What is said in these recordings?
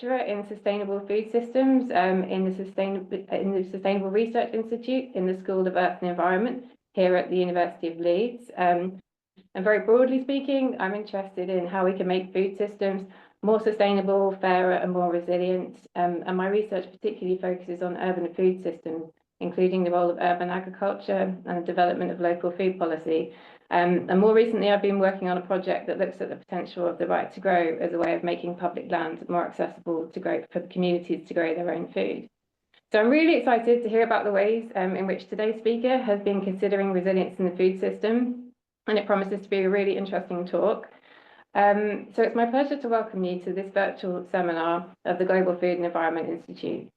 in sustainable food systems in the Sustainable Research Institute in the School of Earth and Environment here at the University of Leeds. And very broadly speaking, I'm interested in how we can make food systems more sustainable, fairer, and more resilient. And my research particularly focuses on urban food systems, including the role of urban agriculture and the development of local food policy. And more recently, I've been working on a project that looks at the potential of the right to grow as a way of making public land more accessible for communities to grow their own food. So I'm really excited to hear about the ways in which today's speaker has been considering resilience in the food system, and it promises to be a really interesting talk. So it's my pleasure to welcome you to this virtual seminar of the Global Food and Environment Institute.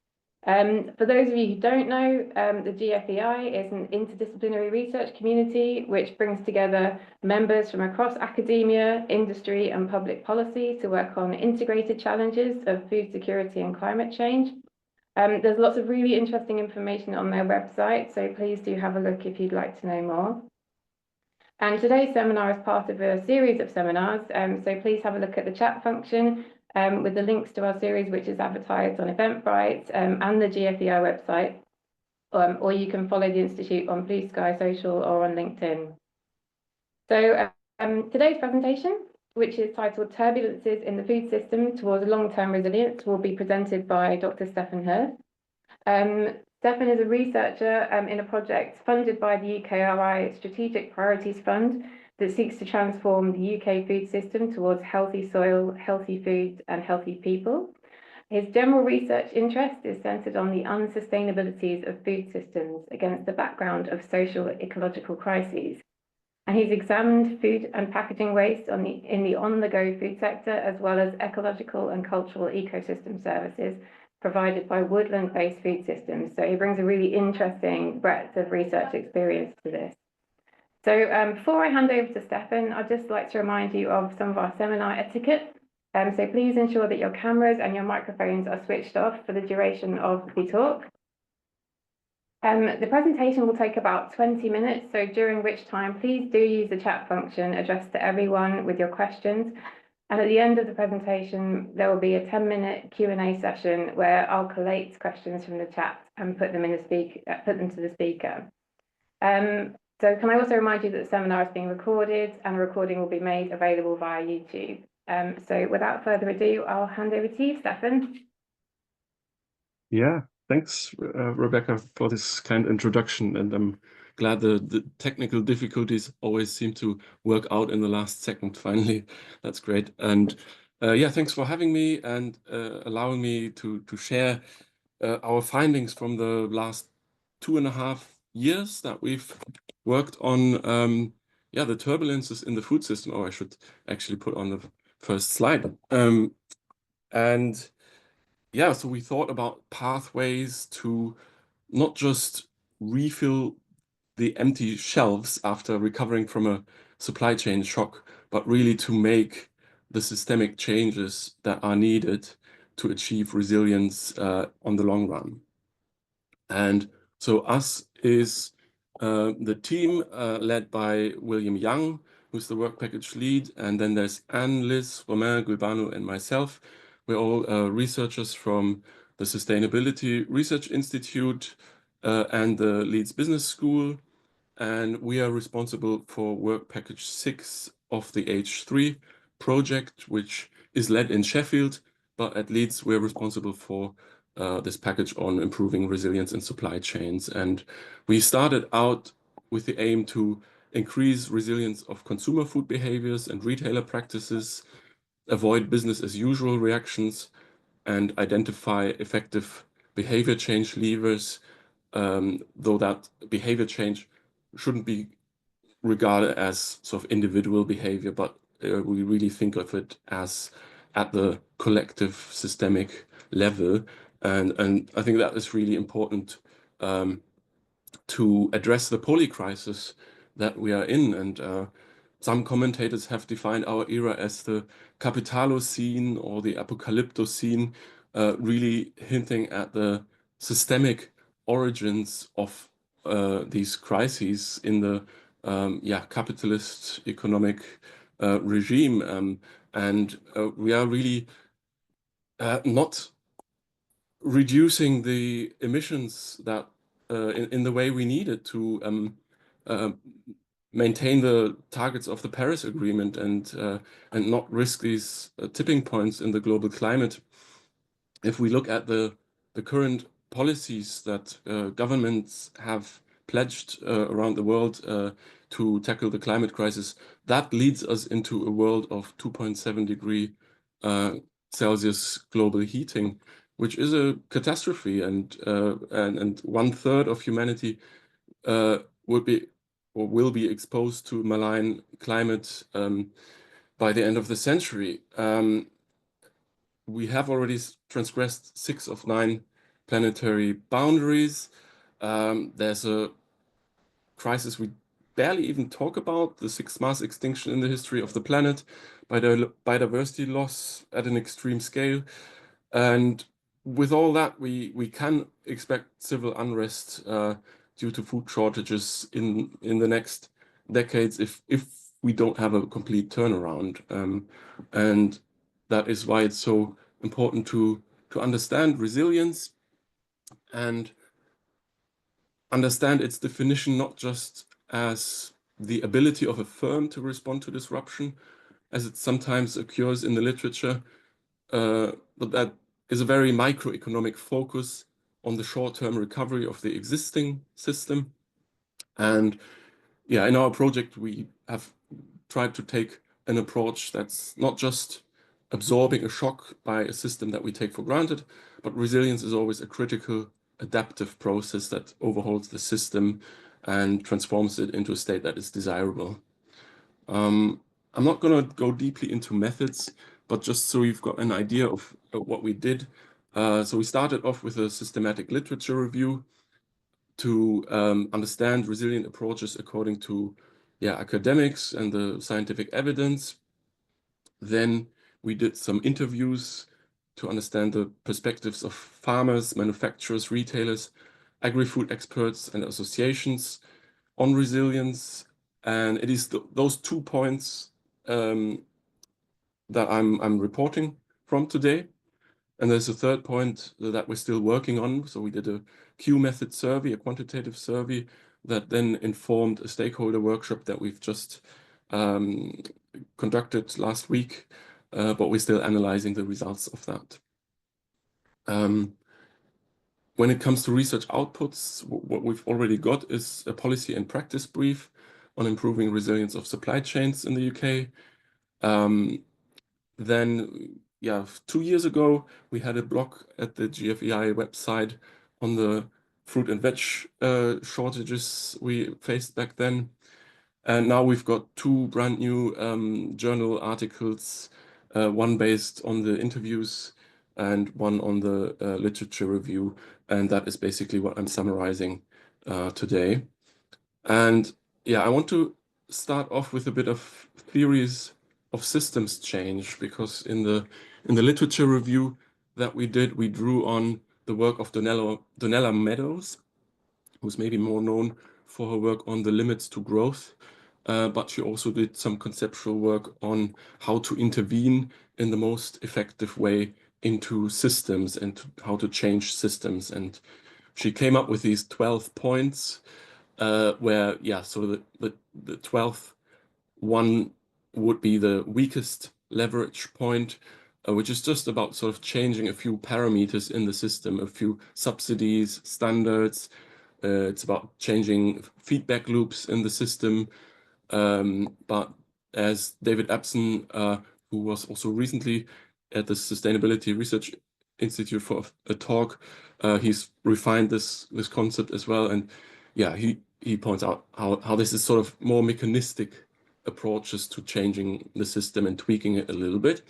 For those of you who don't know, the GFEI is an interdisciplinary research community which brings together members from across academia, industry, and public policy to work on integrated challenges of food security and climate change. There's lots of really interesting information on their website, so please do have a look if you'd like to know more. And today's seminar is part of a series of seminars, so please have a look at the chat function with the links to our series, which is advertised on Eventbrite and the GFEI website, or you can follow the Institute on Blue Sky Social or on LinkedIn. So today's presentation, which is titled Turbulences in the Food System Towards Long-Term Resilience, will be presented by Dr. Steffen Hirth. Steffen is a researcher in a project funded by the UKRI Strategic Priorities Fund that seeks to transform the UK food system towards healthy soil, healthy food, and healthy people. His general research interest is centred on the unsustainabilities of food systems against the background of social ecological crises. And he's examined food and packaging waste in the on-the-go food sector, as well as ecological and cultural ecosystem services provided by woodland-based food systems. So he brings a really interesting breadth of research experience to this. So before I hand over to Steffen, I'd just like to remind you of some of our seminar etiquette. So please ensure that your cameras and your microphones are switched off for the duration of the talk. The presentation will take about 20 minutes, so during which time, please do use the chat function addressed to everyone with your questions. And at the end of the presentation, there will be a 10-minute Q&A session where I'll collate questions from the chat and put them to the speaker. So can I also remind you that the seminar is being recorded and a recording will be made available via YouTube. So without further ado, I'll hand over to you, Steffen. Yeah, thanks, Rebecca, for this kind introduction. And I'm glad the technical difficulties always seem to work out in the last second, finally. That's great. And yeah, thanks for having me and allowing me to share our findings from the last 2.5 years that we've worked on the turbulences in the food system. Oh, I should actually put on the first slide. And yeah, so we thought about pathways to not just refill the empty shelves after recovering from a supply chain shock, but really to make the systemic changes that are needed to achieve resilience on the long run. And so us is the team led by William Young, who's the work package lead, and then there's Anne, Liz, Romain, Gulbano, and myself. We're all researchers from the Sustainability Research Institute and the Leeds Business School, and we are responsible for work package 6 of the H3 project, which is led in Sheffield, but at Leeds we're responsible for this package on improving resilience in supply chains. And we started out with the aim to increase resilience of consumer food behaviors and retailer practices, avoid business as usual reactions, and identify effective behavior change levers, though that behavior change shouldn't be regarded as sort of individual behavior, but we really think of it as at the collective systemic level. And I think that is really important to address the polycrisis that we are in. And some commentators have defined our era as the Capitalocene or the Apocalyptocene, really hinting at the systemic origins of these crises in the capitalist economic regime. And we are really not reducing the emissions that in the way we needed to maintain the targets of the Paris Agreement and not risk these tipping points in the global climate. If we look at the current policies that governments have pledged around the world to tackle the climate crisis, that leads us into a world of 2.7 degree Celsius global heating, which is a catastrophe, and 1/3 of humanity would be or will be exposed to malign climate by the end of the century. We have already transgressed 6 of 9 planetary boundaries. There's a crisis we barely even talk about, the 6th mass extinction in the history of the planet, biodiversity loss at an extreme scale. And with all that, we can expect civil unrest due to food shortages in the next decades if we don't have a complete turnaround. And that is why it's so important to understand resilience and understand its definition not just as the ability of a firm to respond to disruption, as it sometimes occurs in the literature, but that is a very microeconomic focus on the short-term recovery of the existing system. And yeah, in our project, we have tried to take an approach that's not just absorbing a shock by a system that we take for granted, but resilience is always a critical adaptive process that overhauls the system and transforms it into a state that is desirable. I'm not going to go deeply into methods, but just so you've got an idea of what we did. So we started off with a systematic literature review to understand resilient approaches according to academics and the scientific evidence. Then we did some interviews to understand the perspectives of farmers, manufacturers, retailers, agri-food experts, and associations on resilience. And it is those 2 points that I'm reporting from today. And there's a third point that we're still working on. So we did a Q method survey, a quantitative survey that then informed a stakeholder workshop that we've just conducted last week, but we're still analyzing the results of that. When it comes to research outputs, what we've already got is a policy and practice brief on improving resilience of supply chains in the UK. Then, 2 years ago, we had a blog at the GFEI website on the fruit and veg shortages we faced back then. And now we've got 2 brand new journal articles, one based on the interviews and one on the literature review. And that is basically what I'm summarizing today. And I want to start off with a bit of theories of systems change, because in the literature review that we did, we drew on the work of Donella Meadows, who's maybe more known for her work on the limits to growth, but she also did some conceptual work on how to intervene in the most effective way into systems and how to change systems. And she came up with these 12 points where, so the 12th one would be the weakest leverage point, which is just about sort of changing a few parameters in the system, a few subsidies, standards. It's about changing feedback loops in the system. But as David Epson, who was also recently at the Sustainability Research Institute for a talk, he's refined this concept as well. And he points out how this is sort of more mechanistic approaches to changing the system and tweaking it a little bit.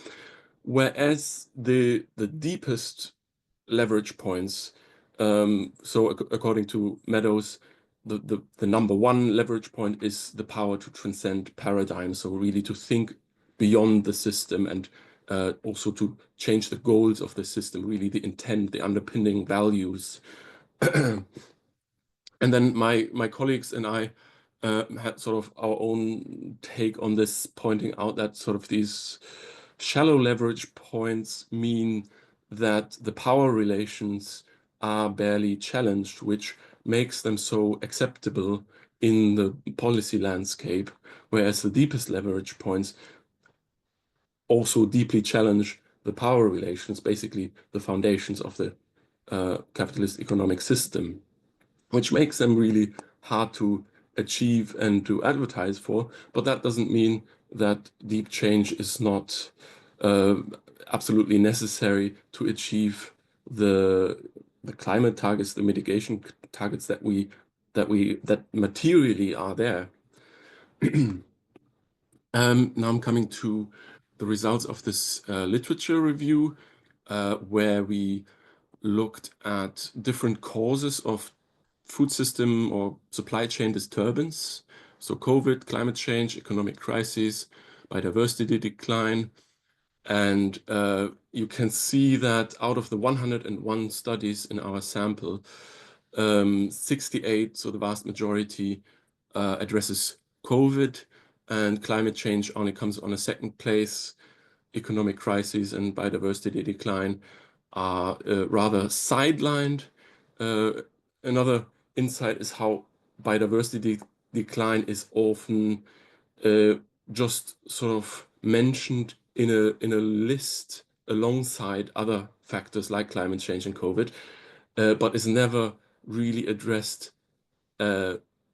Whereas the deepest leverage points, so according to Meadows, the number 1 leverage point is the power to transcend paradigms. So really to think beyond the system and also to change the goals of the system, really the intent, the underpinning values. And then my colleagues and I had sort of our own take on this, pointing out that sort of these shallow leverage points mean that the power relations are barely challenged, which makes them so acceptable in the policy landscape, whereas the deepest leverage points also deeply challenge the power relations, basically the foundations of the capitalist economic system, which makes them really hard to achieve and to advertise for. But that doesn't mean that deep change is not absolutely necessary to achieve the climate targets, the mitigation targets that materially are there. Now I'm coming to the results of this literature review, where we looked at different causes of food system or supply chain disturbance. So COVID, climate change, economic crisis, biodiversity decline. And you can see that out of the 101 studies in our sample, 68, so the vast majority, addresses COVID, and climate change only comes on a second place. Economic crisis and biodiversity decline are rather sidelined. Another insight is how biodiversity decline is often just sort of mentioned in a list alongside other factors like climate change and COVID, but is never really addressed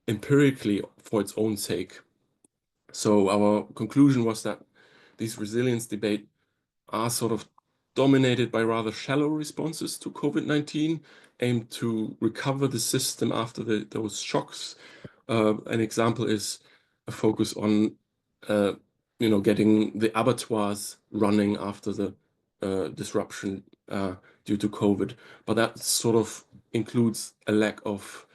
empirically for its own sake. So our conclusion was that these resilience debate are sort of dominated by rather shallow responses to COVID-19, aimed to recover the system after those shocks. An example is a focus on, getting the abattoirs running after the disruption due to COVID. But that sort of includes a lack of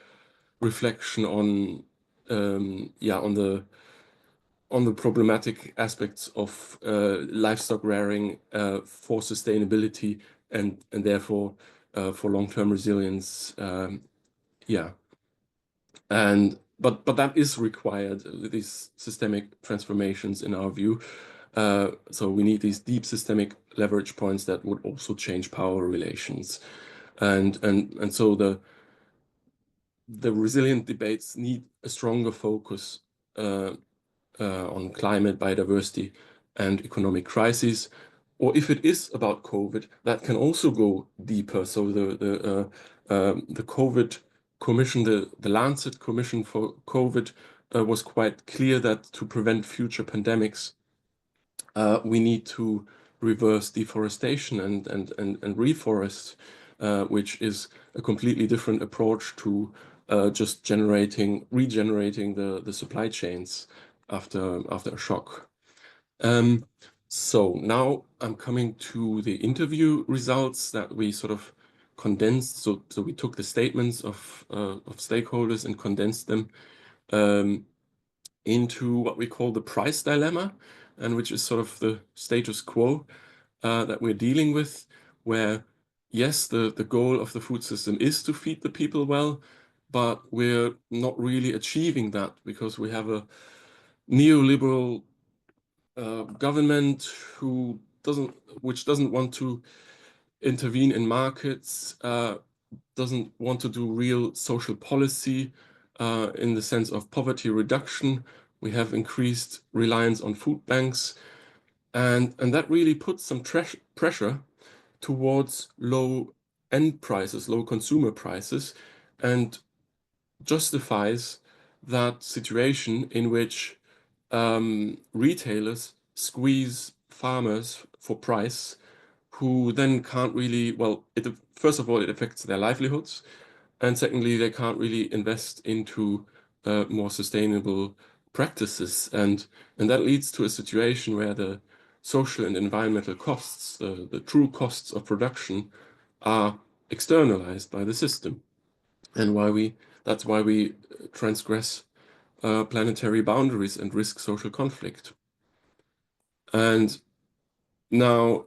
reflection on, on the problematic aspects of livestock rearing for sustainability and therefore for long-term resilience. But that is required, these systemic transformations in our view. So we need these deep systemic leverage points that would also change power relations. And so the resilient debates need a stronger focus on climate, biodiversity, and economic crises. Or if it is about COVID, that can also go deeper. So the COVID Commission, the Lancet Commission for COVID, was quite clear that to prevent future pandemics, we need to reverse deforestation and reforest, which is a completely different approach to just regenerating the supply chains after a shock. So now I'm coming to the interview results that we sort of condensed. So we took the statements of stakeholders and condensed them into what we call the price dilemma, and which is sort of the status quo that we're dealing with, where yes, the goal of the food system is to feed the people well, but we're not really achieving that because we have a neoliberal government which doesn't want to intervene in markets, doesn't want to do real social policy in the sense of poverty reduction. We have increased reliance on food banks, and that really puts some pressure towards low end prices, low consumer prices, and justifies that situation in which retailers squeeze farmers for price, who then can't really, first of all, it affects their livelihoods, and secondly, they can't really invest into more sustainable practices, and that leads to a situation where the social and environmental costs, the true costs of production, are externalized by the system, and that's why we transgress planetary boundaries and risk social conflict. And now,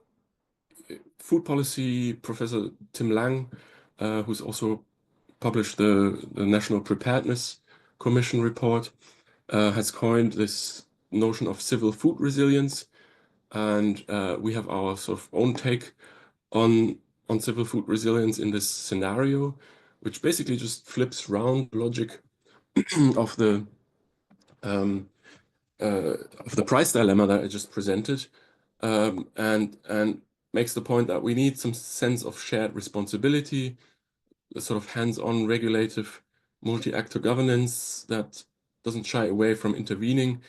food policy professor Tim Lang, who's also published the National Preparedness Commission report, has coined this notion of civil food resilience. And we have our sort of own take on civil food resilience in this scenario, which basically just flips around the logic of the price dilemma that I just presented, and makes the point that we need some sense of shared responsibility, a sort of hands-on regulative multi-actor governance that doesn't shy away from intervening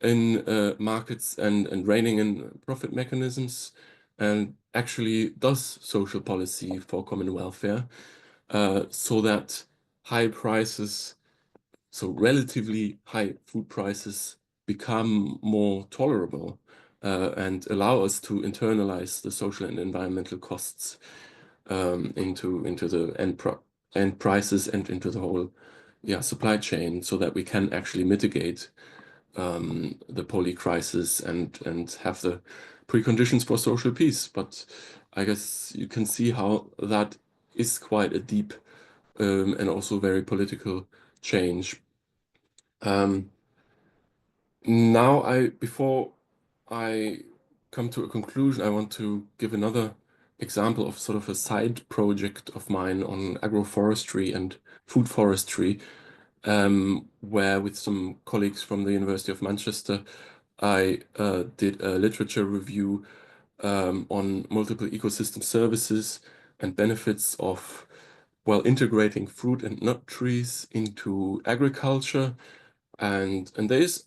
in markets and reining in profit mechanisms, and actually does social policy for common welfare, so that high prices, so relatively high food prices, become more tolerable and allow us to internalize the social and environmental costs into the end prices and into the whole supply chain, so that we can actually mitigate the poly crisis and have the preconditions for social peace. But I guess you can see how that is quite a deep and also very political change. Now, before I come to a conclusion, I want to give another example of sort of a side project of mine on agroforestry and food forestry, where with some colleagues from the University of Manchester, I did a literature review on multiple ecosystem services and benefits of, well, integrating fruit and nut trees into agriculture. And there is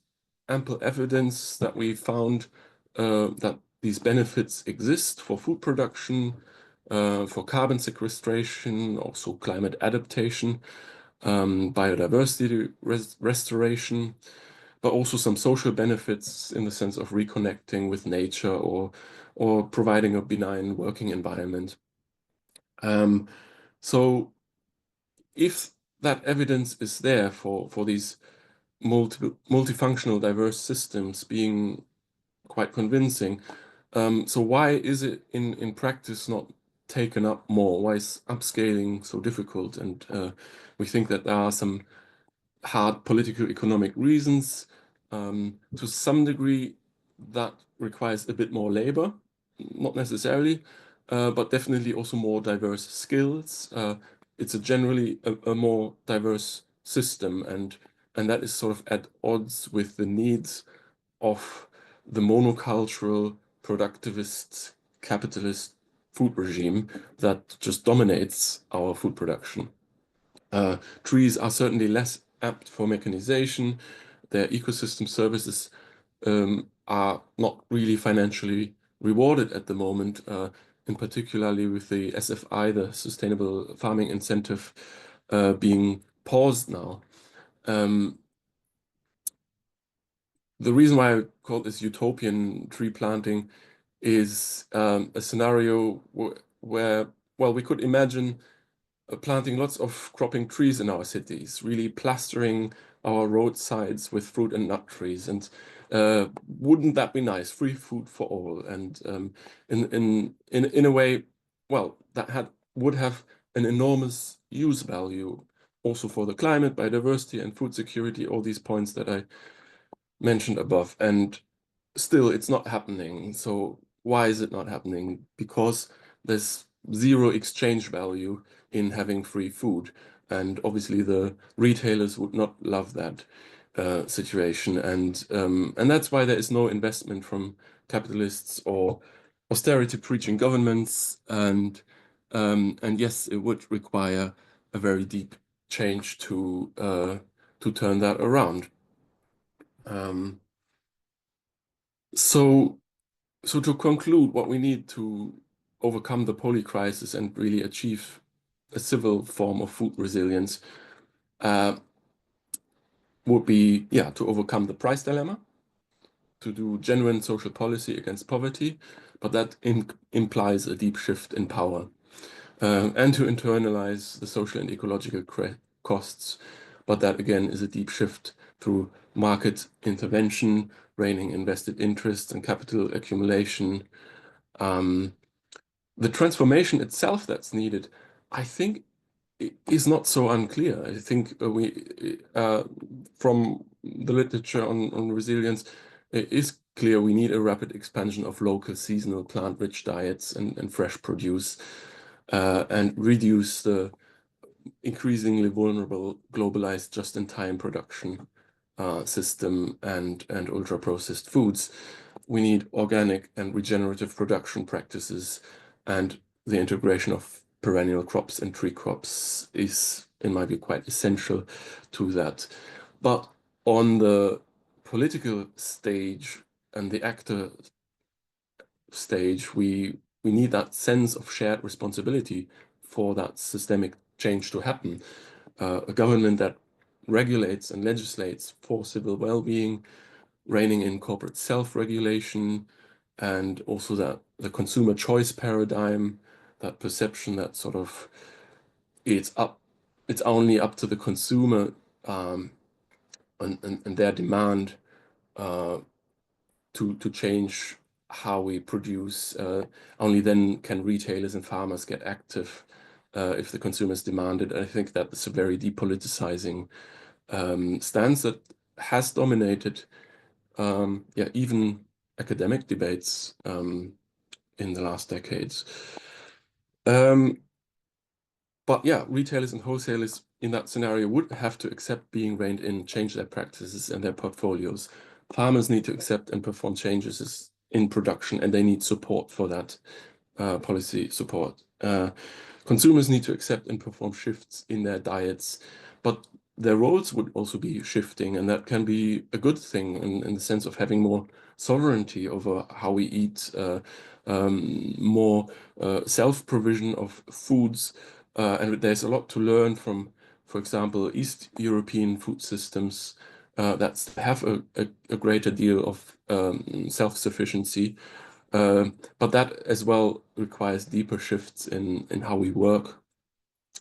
ample evidence that we found that these benefits exist for food production, for carbon sequestration, also climate adaptation, biodiversity restoration, but also some social benefits in the sense of reconnecting with nature or providing a benign working environment. So if that evidence is there for these multifunctional diverse systems being quite convincing, so why is it in practice not taken up more? Why is upscaling so difficult? And we think that there are some hard political economic reasons. To some degree, that requires a bit more labor, not necessarily, but definitely also more diverse skills. It's generally a more diverse system, and that is sort of at odds with the needs of the monocultural, productivist, capitalist food regime that just dominates our food production. Trees are certainly less apt for mechanization. Their ecosystem services are not really financially rewarded at the moment, in particularly with the SFI, the Sustainable Farming Incentive, being paused now. The reason why I call this utopian tree planting is a scenario where, well, we could imagine planting lots of cropping trees in our cities, really plastering our roadsides with fruit and nut trees. And wouldn't that be nice? Free food for all. And in a way, well, that would have an enormous use value also for the climate, biodiversity, and food security, all these points that I mentioned above. And still, it's not happening. So why is it not happening? Because there's zero exchange value in having free food. And obviously the retailers would not love that situation. And that's why there is no investment from capitalists or austerity preaching governments. And yes, it would require a very deep change to turn that around. So to conclude, what we need to overcome the poly crisis and really achieve a civil form of food resilience would be, to overcome the price dilemma, to do genuine social policy against poverty, but that implies a deep shift in power, and to internalize the social and ecological costs. But that again is a deep shift through market intervention, reining invested interests and capital accumulation. The transformation itself that's needed, I think, is not so unclear. I think from the literature on resilience, it is clear we need a rapid expansion of local seasonal plant-rich diets and fresh produce, and reduce the increasingly vulnerable globalized just-in-time production system and ultra-processed foods. We need organic and regenerative production practices, and the integration of perennial crops and tree crops is, in my view, quite essential to that. But on the political stage and the actor stage, we need that sense of shared responsibility for that systemic change to happen. A government that regulates and legislates for civil well-being, reining in corporate self-regulation, and also that the consumer choice paradigm, that perception that sort of it's only up to the consumer and their demand to change how we produce. Only then can retailers and farmers get active if the consumers demand it. I think that is a very depoliticizing stance that has dominated even academic debates in the last decades. But yeah, retailers and wholesalers in that scenario would have to accept being reined in, change their practices and their portfolios. Farmers need to accept and perform changes in production, and they need support for that, policy support. Consumers need to accept and perform shifts in their diets, but their roles would also be shifting, and that can be a good thing in the sense of having more sovereignty over how we eat, more self-provision of foods. And there's a lot to learn from, for example, East European food systems that have a greater deal of self-sufficiency. But that as well requires deeper shifts in how we work,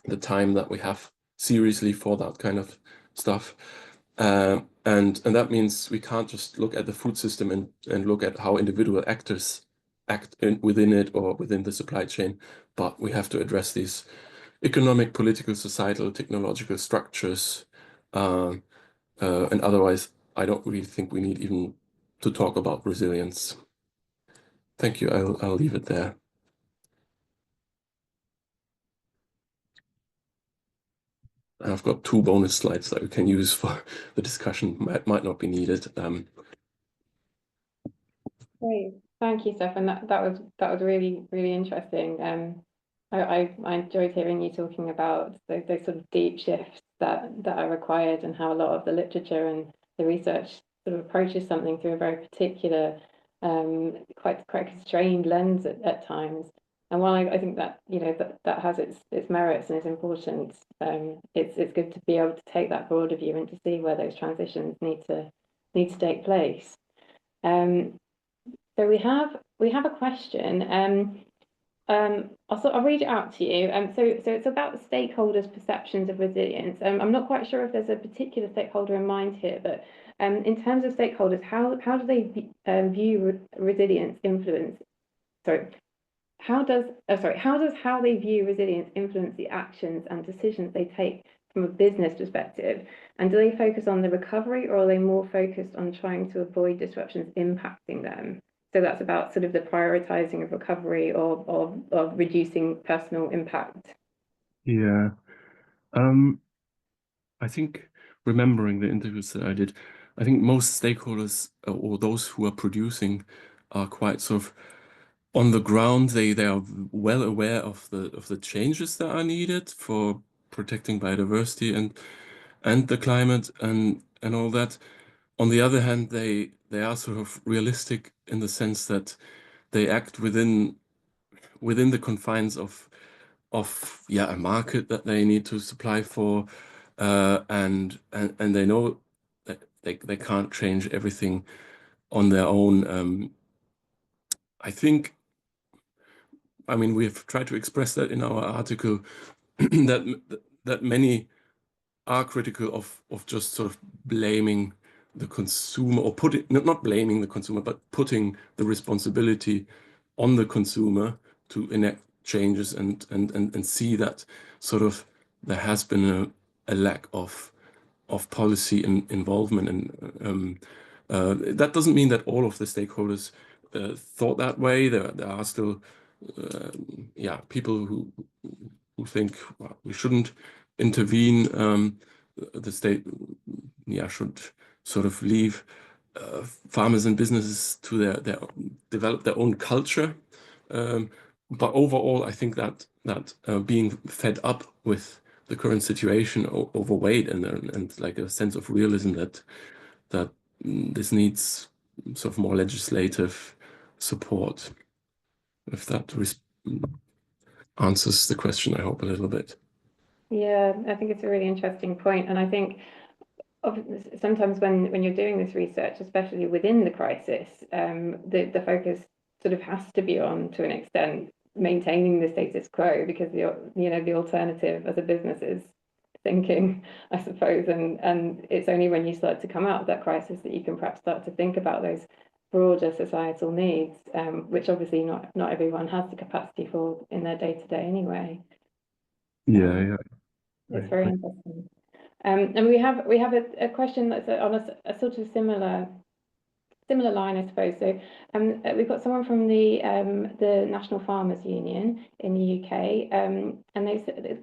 the time that we have seriously for that kind of stuff. And that means we can't just look at the food system and look at how individual actors act within it or within the supply chain, but we have to address these economic, political, societal, technological structures. And otherwise, I don't really think we need even to talk about resilience. Thank you. I'll leave it there. And I've got 2 bonus slides that we can use for the discussion. Might not be needed. Great, thank you, Stefan. That was really, really interesting. I enjoyed hearing you talking about those sort of deep shifts that are required, and how a lot of the literature and the research sort of approaches something through a very particular, quite constrained lens at times. And while I think that that has its merits and its importance, it's good to be able to take that broader view and to see where those transitions need to take place. So we have a question. I'll read it out to you. So it's about stakeholders' perceptions of resilience. I'm not quite sure if there's a particular stakeholder in mind here, but in terms of stakeholders, how do they view resilience influence? Sorry, how does how they view resilience influence the actions and decisions they take from a business perspective? And do they focus on the recovery, or are they more focused on trying to avoid disruptions impacting them? So that's about sort of the prioritizing of recovery or of reducing personal impact. Yeah. I think, remembering the interviews that I did, I think most stakeholders or those who are producing are quite sort of on the ground. They are well aware of the changes that are needed for protecting biodiversity and the climate and all that. On the other hand, they are sort of realistic in the sense that they act within the confines of a market that they need to supply for, and they know that they can't change everything on their own. I mean, we've tried to express that in our article, that many are critical of just sort of blaming the consumer, or not blaming the consumer, but putting the responsibility on the consumer to enact changes and see that sort of there has been a lack of policy involvement and That doesn't mean that all of the stakeholders thought that way. There are still people who think, well, we shouldn't intervene. The state should sort of leave farmers and businesses to their develop their own culture. But overall, I think that being fed up with the current situation, overweight, and like a sense of realism that this needs sort of more legislative support. If that answers the question, I hope, a little bit. Yeah, I think it's a really interesting point, and I think sometimes when you're doing this research, especially within the crisis, the focus sort of has to be on, to an extent, maintaining the status quo, because the alternative as a business is thinking, I suppose, and it's only when you start to come out of that crisis that you can perhaps start to think about those broader societal needs, which obviously not everyone has the capacity for in their day-to-day anyway. Yeah. It's very interesting. And we have a question that's on a sort of similar line, I suppose. So we've got someone from the National Farmers Union in the UK, and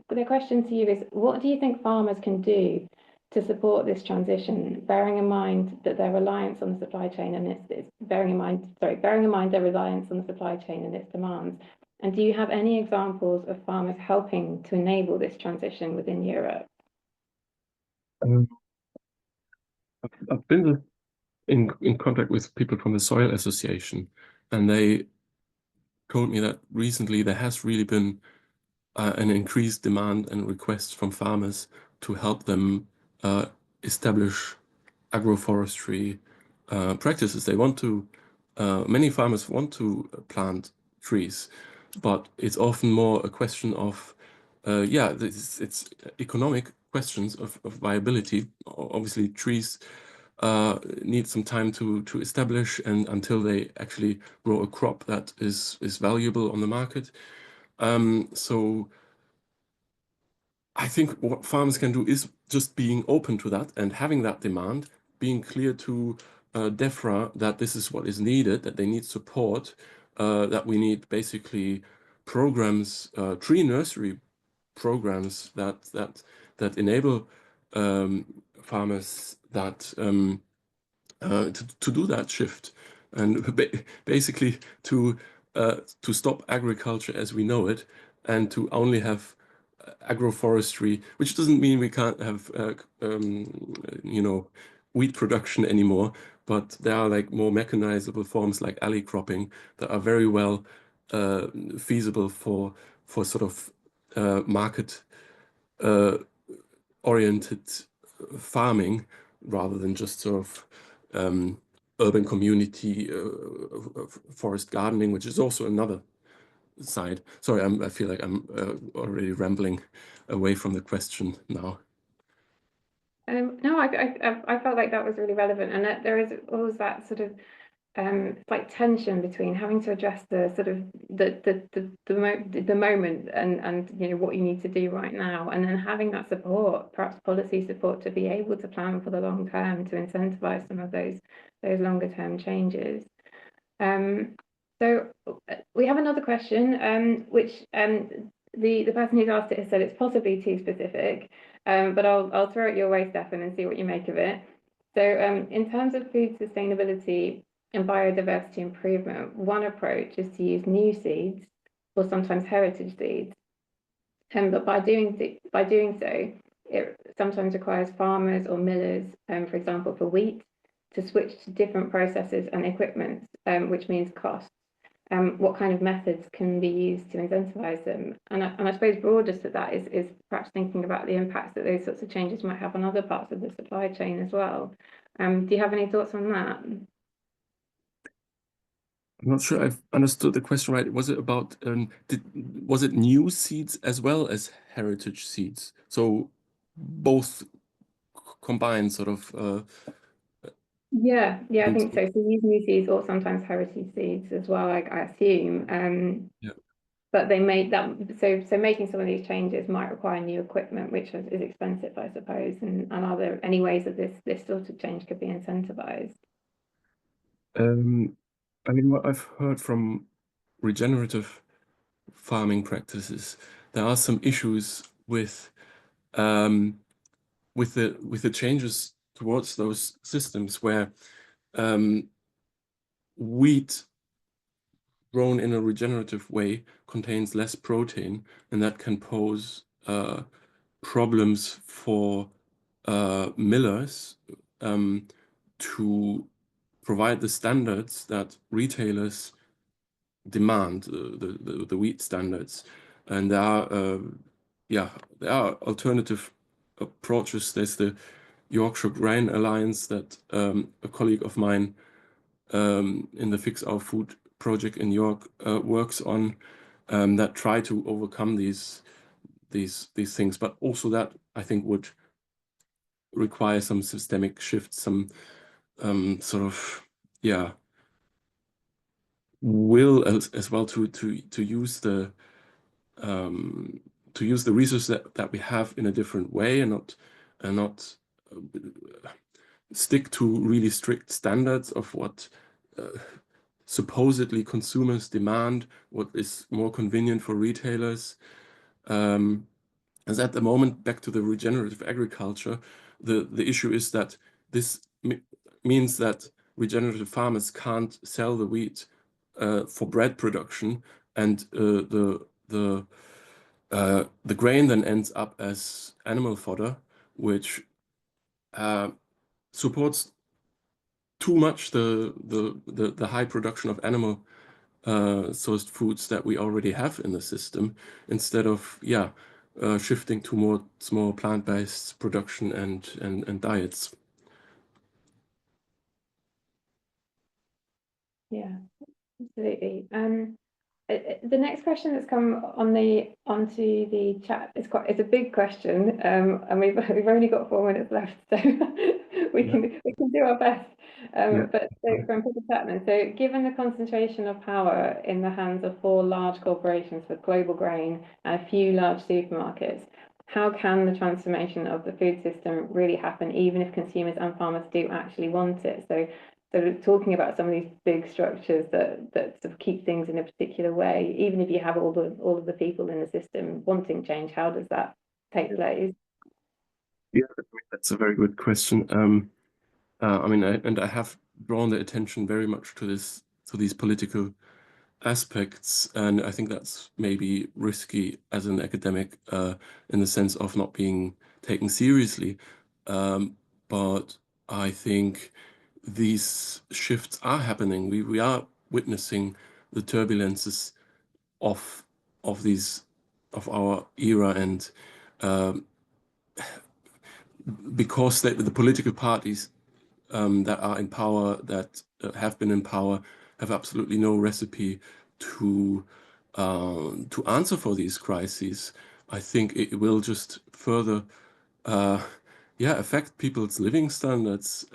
their question to you is, what do you think farmers can do to support this transition, bearing in mind that their reliance on the supply chain and bearing in mind their reliance on the supply chain and its demands? And do you have any examples of farmers helping to enable this transition within Europe? I've been in contact with people from the Soil Association, and they told me that recently there has really been an increased demand and request from farmers to help them establish agroforestry practices. They want to, many farmers want to plant trees, but it's often more a question of, it's economic questions of viability. Obviously, trees need some time to establish, and until they actually grow a crop that is valuable on the market. So I think what farmers can do is just being open to that and having that demand, being clear to DEFRA that this is what is needed, that they need support, that we need basically programs, tree nursery programs that enable farmers that to do that shift, and basically to stop agriculture as we know it, and to only have agroforestry, which doesn't mean we can't have wheat production anymore, but there are like more mechanizable forms like alley cropping that are very well feasible for sort of market oriented farming, rather than just sort of urban community forest gardening, which is also another side. Sorry, I feel like I'm already rambling away from the question now. No, I felt like that was really relevant, and that there is always that sort of like tension between having to address the sort of the moment and what you need to do right now, and then having that support, perhaps policy support, to be able to plan for the long term, to incentivize some of those longer term changes. So we have another question, which the person who's asked it has said it's possibly too specific, but I'll throw it your way, Steffen, and see what you make of it. So in terms of food sustainability and biodiversity improvement, one approach is to use new seeds, or sometimes heritage seeds. But by doing so, it sometimes requires farmers or millers, for example, for wheat, to switch to different processes and equipment, which means costs. What kind of methods can be used to incentivize them? And I suppose broader to that is perhaps thinking about the impacts that those sorts of changes might have on other parts of the supply chain as well. Do you have any thoughts on that? I'm not sure I've understood the question right. Was it about, was it new seeds as well as heritage seeds? So both combined, sort of. Yeah, I think so. So use new seeds or sometimes heritage seeds as well, I assume. Yeah. But they make that, so making some of these changes might require new equipment, which is expensive, I suppose. And are there any ways that this sort of change could be incentivized? I mean, what I've heard from regenerative farming practices, there are some issues with the changes towards those systems where wheat grown in a regenerative way contains less protein, and that can pose problems for millers to provide the standards that retailers demand, the wheat standards. And there are alternative approaches. There's the Yorkshire Grain Alliance that a colleague of mine in the Fix Our Food project in York works on, that try to overcome these things, but also that I think would require some systemic shifts, some sort of will as well to use the resources that we have in a different way, and not stick to really strict standards of what supposedly consumers demand, what is more convenient for retailers. As at the moment, back to the regenerative agriculture, the issue is that this means that regenerative farmers can't sell the wheat for bread production, and the grain then ends up as animal fodder, which supports too much the high production of animal sourced foods that we already have in the system, instead of shifting to more plant-based production and diets. Yeah, absolutely. The next question that's come onto the chat is it's a big question, and we've only got 4 minutes left, so we can do our best. But so from Peter Chapman, so given the concentration of power in the hands of 4 large corporations with global grain and a few large supermarkets, how can the transformation of the food system really happen, even if consumers and farmers do actually want it? So talking about some of these big structures that sort of keep things in a particular way, even if you have all of the people in the system wanting change, how does that take place? Yeah, that's a very good question. I mean, I have drawn the attention very much to these political aspects, and I think that's maybe risky as an academic in the sense of not being taken seriously. But I think these shifts are happening. We are witnessing the turbulences of our era, and because the political parties that are in power, that have been in power, have absolutely no recipe to answer for these crises. I think it will just further affect people's living standards,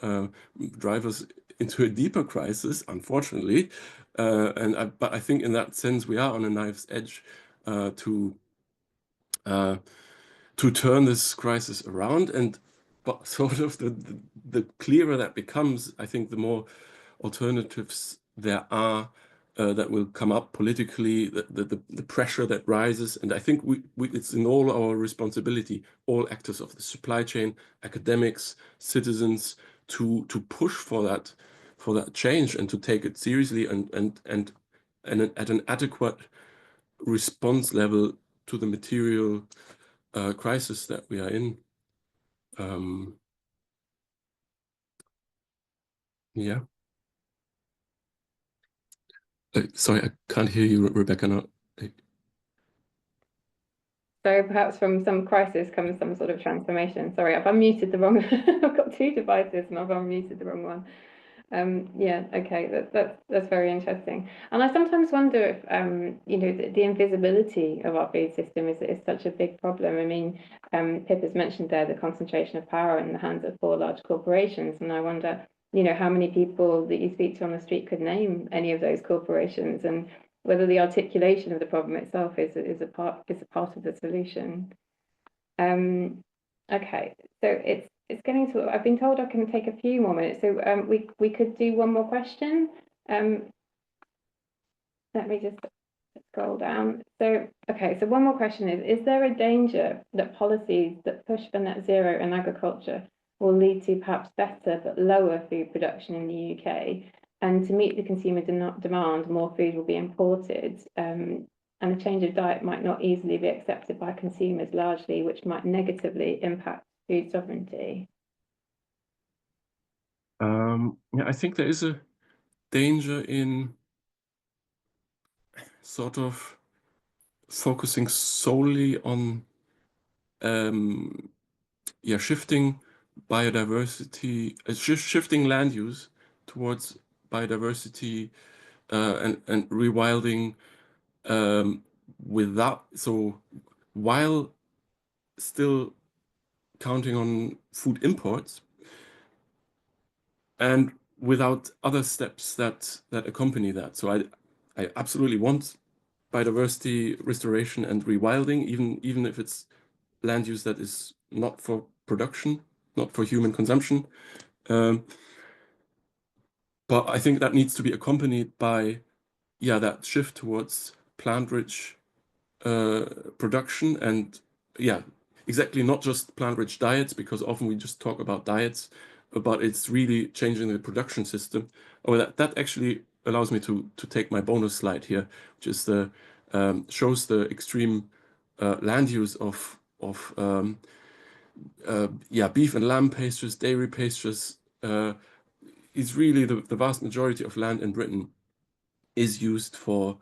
drive us into a deeper crisis, unfortunately. But I think in that sense we are on a knife's edge to turn this crisis around. And but sort of the clearer that becomes, I think the more alternatives there are that will come up politically, the pressure that rises. And I think it's in all our responsibility, all actors of the supply chain, academics, citizens, to push for that change, and to take it seriously, and at an adequate response level to the material crisis that we are in. Yeah. Sorry, I can't hear you, Rebecca. No. So perhaps from some crisis comes some sort of transformation. Sorry, I've unmuted the wrong. I've got 2 devices and I've unmuted the wrong one. Yeah, okay, that's very interesting. And I sometimes wonder if the invisibility of our food system is such a big problem. I mean, Pip has mentioned there the concentration of power in the hands of 4 large corporations, and I wonder, how many people that you speak to on the street could name any of those corporations, and whether the articulation of the problem itself is a part of the solution. Okay, so it's getting to. I've been told I can take a few more minutes, so we could do one more question. Let me just scroll down. So, okay, so one more question is there a danger that policies that push for net zero in agriculture will lead to perhaps better but lower food production in the UK? And to meet the consumer demand, more food will be imported, and a change of diet might not easily be accepted by consumers largely, which might negatively impact food sovereignty. Yeah, I think there is a danger in sort of focusing solely on shifting biodiversity, shifting land use towards biodiversity and rewilding while still counting on food imports and without other steps that accompany that. So I absolutely want biodiversity restoration and rewilding, even if it's land use that is not for production, not for human consumption. But I think that needs to be accompanied by, that shift towards plant-rich production and, exactly, not just plant-rich diets, because often we just talk about diets, but it's really changing the production system. Oh, that actually allows me to take my bonus slide here, which is shows the extreme land use of beef and lamb pastures, dairy pastures. Is really the vast majority of land in Britain is used for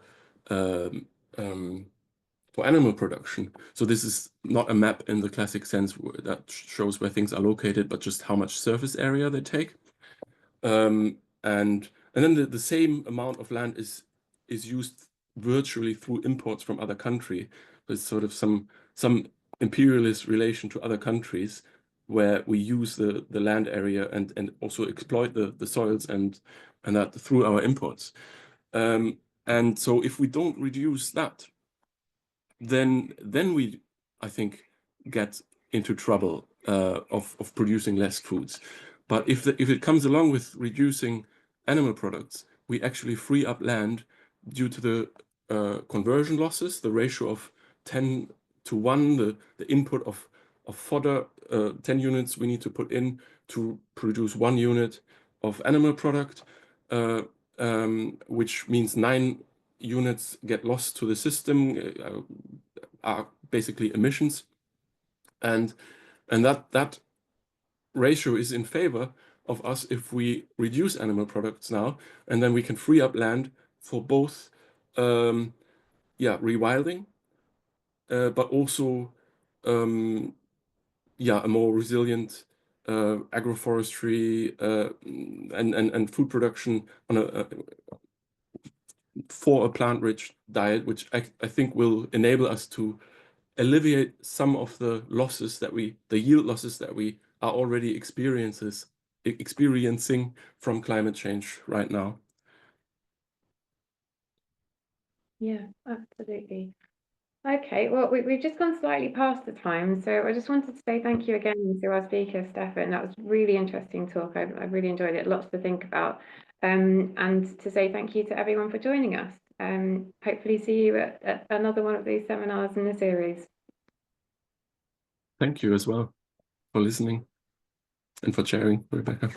animal production. So this is not a map in the classic sense that shows where things are located, but just how much surface area they take. And then the same amount of land is used virtually through imports from other countries. There's sort of some imperialist relation to other countries where we use the land area and also exploit the soils and that through our imports. And so if we don't reduce that, then we, I think, get into trouble of producing less foods. But if it comes along with reducing animal products, we actually free up land due to the conversion losses, the ratio of 10:1, the input of fodder, 10 units we need to put in to produce 1 unit of animal product, which means 9 units get lost to the system, are basically emissions, and that ratio is in favor of us if we reduce animal products now, and then we can free up land for both rewilding, but also a more resilient agroforestry and food production on for a plant-rich diet, which I think will enable us to alleviate some of the losses the yield losses that we are already experiencing from climate change right now. Yeah, absolutely. Okay, well, we've just gone slightly past the time, so I just wanted to say thank you again to our speaker, Steffen. That was really interesting talk. I really enjoyed it, lots to think about. And to say thank you to everyone for joining us. Hopefully see you at another one of these seminars in the series. Thank you as well for listening and for sharing, Rebecca.